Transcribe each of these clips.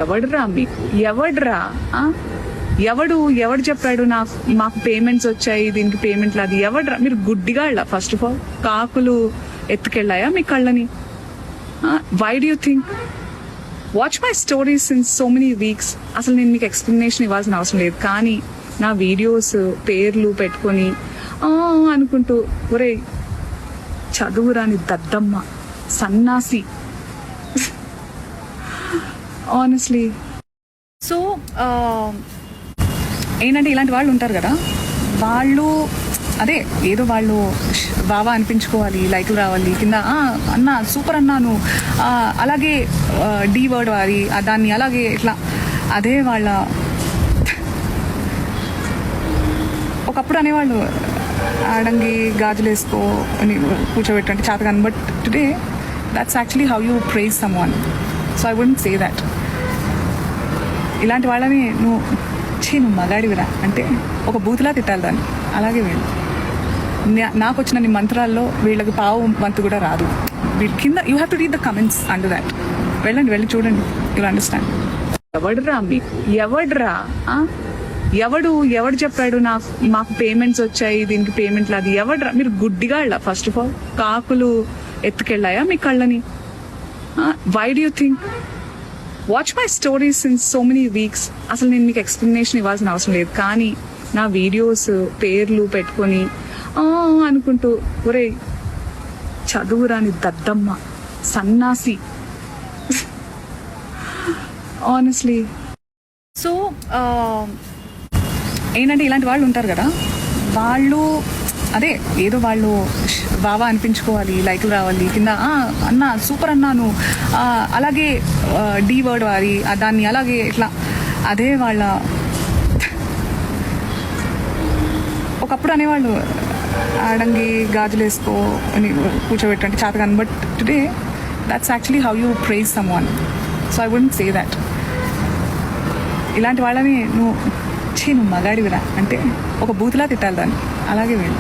ఎవడురా మీకు ఎవడురా ఆ? ఎవడు చెప్పాడు మాకు పేమెంట్స్ వచ్చాయి దీనికి పేమెంట్లు అది ఎవడురా మీరు గుడ్డిగా ఫస్ట్ ఆఫ్ ఆల్ కాకులు ఎత్తుకెళ్ళాయా మీ కళ్ళని why do you think watch my stories since so many weeks అసలు నేను మీకు ఎక్స్ప్లెనేషన్ ఇవ్వాల్సిన అవసరం లేదు కానీ నా వీడియోస్ పేర్లు పెట్టుకొని అనుకుంటూ ఒరే చదువురాని దద్దమ్మ సన్నాసి ఆనెస్ట్లీ సో ఏంటంటే ఇలాంటి వాళ్ళు ఉంటారు కదా వాళ్ళు అదే ఏదో వాళ్ళు బాగా అనిపించుకోవాలి లైక్లు రావాలి కింద అన్నా సూపర్ అన్నాను అలాగే డి వర్డ్ వారి దాన్ని అలాగే ఇట్లా అదే వాళ్ళ ఒకప్పుడు అనేవాళ్ళు ఆడంగి గాజులు వేసుకో అని కూర్చోబెట్టండి చేతగాని but today that's actually how you praise someone so I wouldn't say that ఇలాంటి వాళ్ళని నువ్వు మగాడివిరా అంటే ఒక బూతులా తిట్టాలి దాన్ని అలాగే వీళ్ళు నాకు వచ్చిన నీ మంత్రాల్లో వీళ్ళకి పావు వంతు కూడా రాదు వీళ్ళ కింద you have to read the comments under that వెళ్ళి చూడండి యూ అండర్స్టాండ్ ఎవడురా మీకు ఎవడురా ఎవడు చెప్పాడు మాకు పేమెంట్స్ వచ్చాయి దీనికి పేమెంట్లు అది ఎవడురా మీరు గుడ్డిగా ఫస్ట్ ఆఫ్ ఆల్ కాకులు ఎత్తుకెళ్ళాయా మీ కళ్ళని why do you think watch my stories since so many weeks అసలు నేను మీకు ఎక్స్ప్లెనేషన్ ఇవ్వాల్సిన అవసరం లేదు కానీ నా వీడియోస్ పేర్లు పెట్టుకొని అనుకుంటూ ఒరే చదువురాని దద్దమ్మ సన్నాసి ఆనెస్ట్లీ సో ఏంటంటే ఇలాంటి వాళ్ళు ఉంటారు కదా వాళ్ళు అదే ఏదో వాళ్ళు బాగా అనిపించుకోవాలి లైక్లు రావాలి కింద అన్నా సూపర్ అన్నాను అలాగే డి వర్డ్ వారి దాన్ని అలాగే ఇట్లా అదే వాళ్ళ ఒకప్పుడు అనేవాళ్ళు ఆడంగి గాజులు వేసుకో అని కూర్చోబెట్టండి చేతగాని but today that's actually how you praise someone so I wouldn't say that ఇలాంటి వాళ్ళని నువ్వు మగాడివిరా అంటే ఒక బూతులా తిట్టాలి దాన్ని అలాగే వీళ్ళు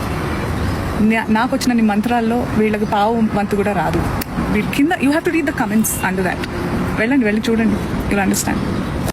నాకు వచ్చిన నీ మంత్రాల్లో వీళ్ళకి పావు వంతు కూడా రాదు వీళ్ళ కింద you have to read the comments under that వెళ్ళి చూడండి యూ అండర్స్టాండ్